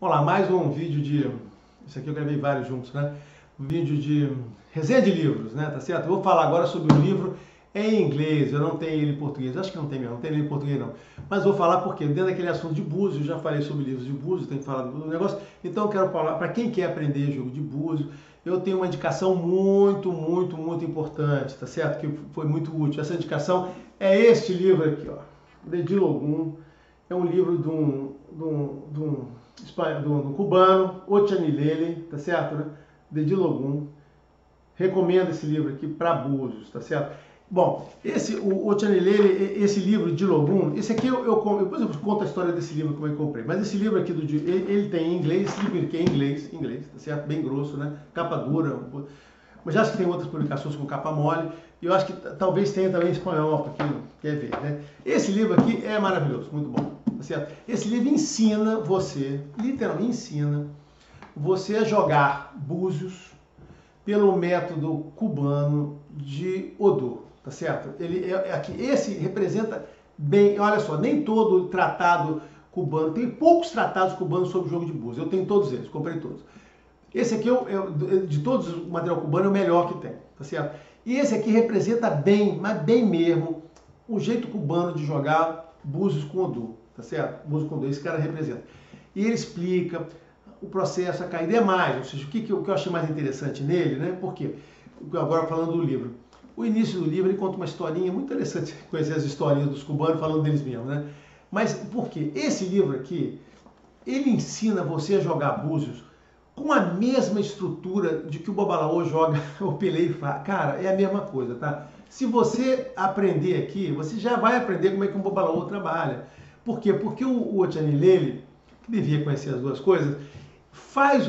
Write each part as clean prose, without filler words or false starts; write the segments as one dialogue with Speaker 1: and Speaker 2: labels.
Speaker 1: Vamos lá, mais um vídeo de... Isso aqui eu gravei vários juntos, né? Um vídeo de resenha de livros, né? Tá certo? Eu vou falar agora sobre um livro em inglês, eu não tenho ele em português. Acho que não tem mesmo, não tem ele em português não. Mas vou falar porque dentro daquele assunto de búzios, eu já falei sobre livros de búzios, tenho falado do negócio. Então eu quero falar, para quem quer aprender jogo de búzios, eu tenho uma indicação muito importante, tá certo? Que foi muito útil. Essa indicação é este livro aqui, ó. De Logum. É um livro de um cubano, Ochanilele, tá certo, né? De Logum. Recomendo esse livro aqui para búzios, tá certo? Bom, o Ochanilele, esse livro de Logum, esse aqui depois eu conto a história desse livro, como eu comprei. Mas esse livro aqui, ele tem em inglês, esse livro aqui é em inglês, tá certo? Bem grosso, né? Capa dura. Mas já acho que tem outras publicações com capa mole. E eu acho que talvez tenha também em espanhol, para quem quer ver, né? Esse livro aqui é maravilhoso, muito bom, tá certo? Esse livro ensina você, literalmente ensina, você a jogar búzios pelo método cubano de Odu, tá certo? Esse representa bem, olha só, nem todo tratado cubano, tem poucos tratados cubanos sobre o jogo de búzios, eu tenho todos eles, comprei todos. Esse aqui, de todos o material cubano, é o melhor que tem, tá certo? E esse aqui representa bem, mas bem mesmo, o jeito cubano de jogar búzios com Odu, tá certo? Búzios com Odu, esse cara representa. E ele explica o processo, a caída é mais, ou seja, o que eu achei mais interessante nele, né? Por quê? Agora falando do livro. O início do livro, ele conta uma historinha muito interessante, conhecer as historinhas dos cubanos falando deles mesmos, né? Mas por quê? Esse livro aqui, ele ensina você a jogar búzios com a mesma estrutura de que o Babalaô joga o Pelé e Fá. Cara, é a mesma coisa, tá? Se você aprender aqui, você já vai aprender como é que um Babalaô trabalha. Por quê? Porque o Ochanilele, que devia conhecer as duas coisas,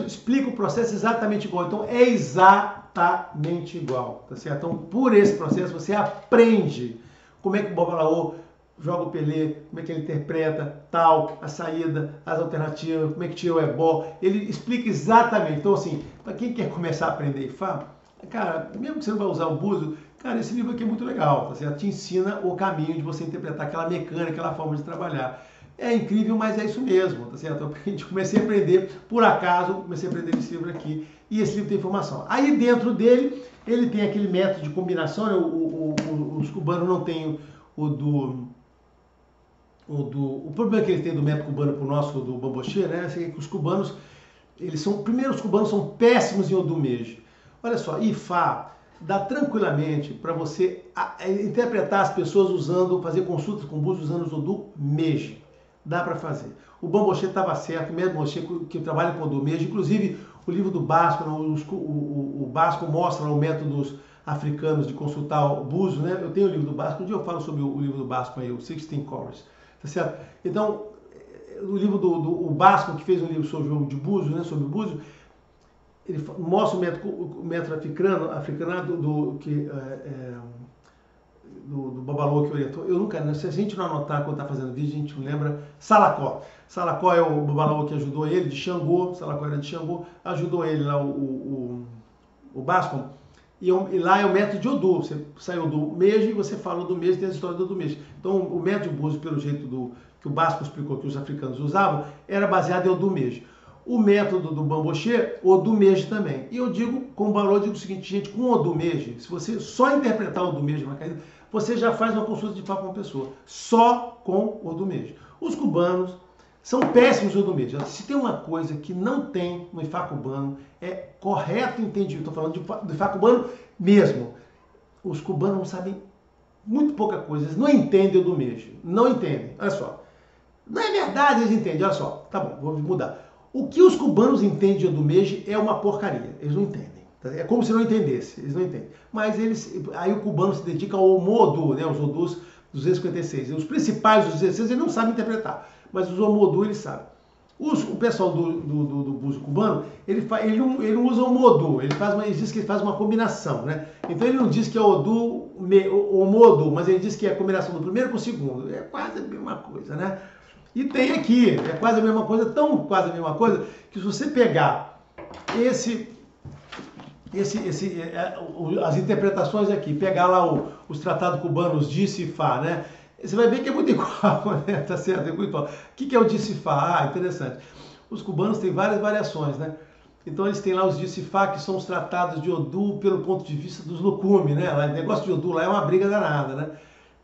Speaker 1: explica o processo exatamente igual. Então, é exatamente igual, tá certo? Então, por esse processo, você aprende como é que o Babalaô joga o Pelé, como é que ele interpreta tal, a saída, as alternativas, como é que tira o ebó. Ele explica exatamente. Então, assim, para quem quer começar a aprender Ifá, cara, mesmo que você não vai usar o búzio, cara, esse livro aqui é muito legal, tá certo? Te ensina o caminho de você interpretar aquela mecânica, aquela forma de trabalhar. É incrível, mas é isso mesmo, tá certo? Eu comecei a aprender, por acaso, comecei a aprender esse livro aqui, e esse livro tem informação. Aí dentro dele, ele tem aquele método de combinação, né? Os cubanos não têm o problema que ele tem do método cubano para o nosso, do bamboche, né? É que os cubanos, primeiro os cubanos são péssimos em odumeji. Olha só, Ifá dá tranquilamente para você interpretar as pessoas fazer consultas com búzios usando os odumeji. Dá para fazer. O bamboche estava certo, o método bamboche que trabalha com odumeji, inclusive o livro do Basco, o Basco mostra o métodos africanos de consultar o búzio, né? Eu tenho o livro do Basco, um dia eu falo sobre o livro do Basco aí, o 16 Chorus. Tá certo? Então, o livro o Basco, que fez um livro sobre o jogo de búzio, né, sobre o búzio, ele mostra o método africano do Babalaô que orientou. Eu nunca, se a gente não anotar quando está fazendo vídeo, a gente não lembra. Salacó. Salacó é o Babalaô que ajudou ele, de Xangô. Salacó era de Xangô, ajudou ele lá, o Basco. E lá é o método de Odu. Você saiu do Meji e você falou do Meji, tem a história do Odumeji. Então, o método de búzio, pelo jeito que o Basco explicou que os africanos usavam, era baseado em Odumeji. O método do bamboche, Odumeji também. E eu digo, com o Babalaô, eu digo o seguinte, gente, com Odumeji, se você só interpretar o Odumeji na caída, você já faz uma consulta de Fá com uma pessoa. Só com Odumeji. Os cubanos são péssimos no Odumeji. Se tem uma coisa que não tem no Ifá cubano, é correto entendido. Estou falando do Ifá cubano mesmo. Os cubanos não sabem muito pouca coisa. Eles não entendem o Odumeji. Não entendem. Olha só. Não é verdade, eles entendem. Olha só. Tá bom, vou mudar. O que os cubanos entendem de Odumeji é uma porcaria. Eles não entendem. É como se não entendesse. Eles não entendem. Mas aí o cubano se dedica ao Omodu, né? Os Odus 256. E os principais dos 16 ele não sabe interpretar. Mas os Omodu ele sabe. O pessoal do búzio cubano, ele não usa o Modu, ele diz que ele faz uma combinação, né? Então ele não diz que é o Modu, mas ele diz que é a combinação do primeiro com o segundo. É quase a mesma coisa, né? E tem aqui, é quase a mesma coisa, tão quase a mesma coisa, que se você pegar as interpretações aqui, pegar lá os tratados cubanos de Ifá, né? Você vai ver que é muito igual, né? Tá certo? É muito igual. O que é o Dissifá? Ah, interessante. Os cubanos têm várias variações, né? Então eles têm lá os Dissifá, que são os tratados de Odu pelo ponto de vista dos Lucumi, né? O negócio de Odu lá é uma briga danada, né?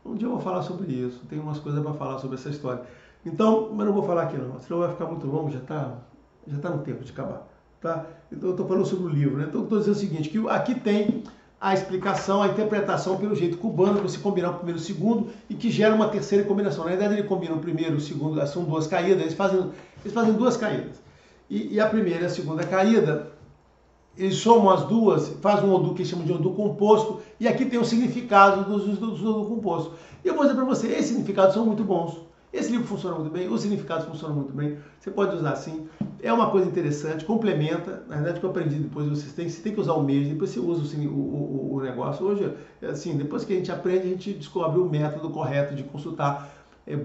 Speaker 1: Um dia eu vou falar sobre isso, tem umas coisas para falar sobre essa história. Então, mas não vou falar aqui não, senão vai ficar muito longo, já tá no tempo de acabar, tá? Então eu estou falando sobre o livro, né? Então eu estou dizendo o seguinte, que aqui tem a explicação, a interpretação pelo jeito cubano, que você combinar o primeiro e o segundo, e que gera uma terceira combinação. Na verdade, ele combina o primeiro e o segundo, são duas caídas, eles fazem duas caídas. E a primeira e a segunda caída, eles somam as duas, faz um Odu que chama de Odu composto, e aqui tem o significado dos Odu composto. E eu vou dizer para você, esses significados são muito bons. Esse livro funciona muito bem, os significados funcionam muito bem, você pode usar assim, é uma coisa interessante, complementa, na verdade que eu aprendi depois, você tem que usar o mês, depois você usa o negócio. Hoje, assim, depois que a gente aprende, a gente descobre o método correto de consultar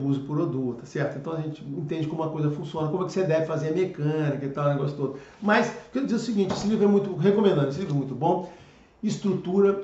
Speaker 1: Búzios por Odu, tá certo? Então a gente entende como a coisa funciona, como é que você deve fazer a mecânica e tal, o negócio todo. Mas, quero dizer o seguinte, esse livro é muito, recomendando, esse livro é muito bom, estrutura,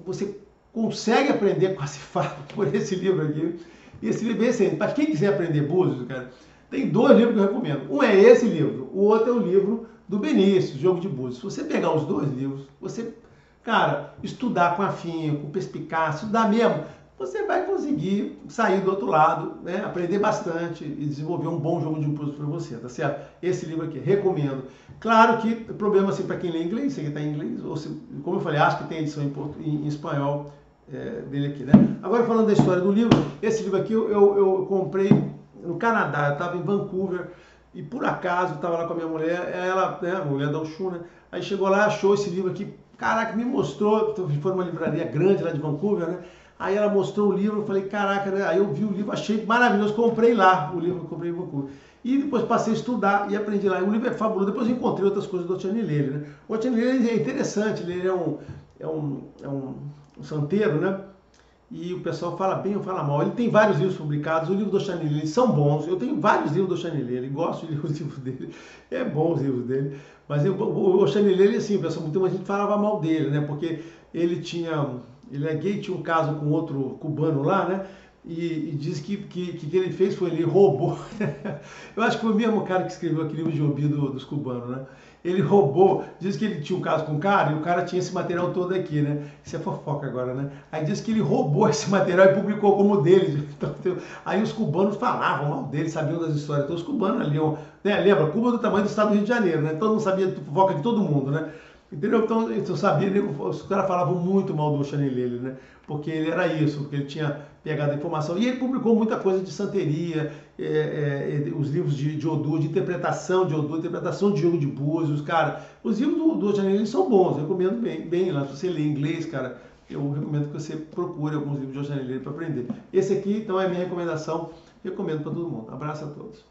Speaker 1: você consegue aprender quase fácil por esse livro aqui. E esse livro é excelente. Para quem quiser aprender Búzios, cara, tem dois livros que eu recomendo. Um é esse livro, o outro é o livro do Benício, Jogo de Búzios. Se você pegar os dois livros, você, cara, estudar com afinco, com perspicácia, estudar mesmo, você vai conseguir sair do outro lado, né? Aprender bastante e desenvolver um bom jogo de Búzios para você, tá certo? Esse livro aqui, recomendo. Claro que problema assim para quem lê inglês, você que está em inglês, ou se, como eu falei, acho que tem edição em espanhol dele aqui, né? Agora falando da história do livro, esse livro aqui eu comprei no Canadá, eu estava em Vancouver e por acaso estava lá com a minha mulher, ela, né, a mulher da Oxum, né? Aí chegou lá, achou esse livro aqui, caraca, me mostrou, foi numa livraria grande lá de Vancouver, né? Aí ela mostrou o livro, eu falei, caraca, né? Aí eu vi o livro, achei maravilhoso, comprei lá o livro que eu comprei em Vancouver. E depois passei a estudar e aprendi lá. O livro é fabuloso, depois eu encontrei outras coisas do Othani Lele, né? O Othani Lele é interessante, ele é um santeiro, né? E o pessoal fala bem ou fala mal. Ele tem vários livros publicados, o livro do Othani Lele são bons. Eu tenho vários livros do Othani Lele, gosto de ler os livros dele, é bom os livros dele. Mas o Othani Lele, assim, pessoal, muita gente falava mal dele, né? Porque ele é gay, tinha um caso com outro cubano lá, né? E diz que ele fez foi ele roubou. Eu acho que foi o mesmo cara que escreveu aquele livro de Obi dos cubanos, né? Ele roubou, diz que ele tinha um caso com um cara e o cara tinha esse material todo aqui, né? Isso é fofoca agora, né? Aí diz que ele roubou esse material e publicou como dele. Então, aí os cubanos falavam mal dele, sabiam das histórias. Então os cubanos ali, né? Lembra? Cuba do tamanho do estado do Rio de Janeiro, né? Todo mundo sabia fofoca de todo mundo, né? Entendeu? Então, eu sabia, os caras falavam muito mal do Othani Lele, né? Porque ele era isso, porque ele tinha pegado a informação. E ele publicou muita coisa de santeria, os livros de Odu, de interpretação de Odu, interpretação de jogo de búzios, cara. Os livros do Othani Lele são bons, eu recomendo bem lá. Se você lê inglês, cara, eu recomendo que você procure alguns livros de Othani Lele para aprender. Esse aqui, então, é a minha recomendação. Recomendo para todo mundo. Abraço a todos.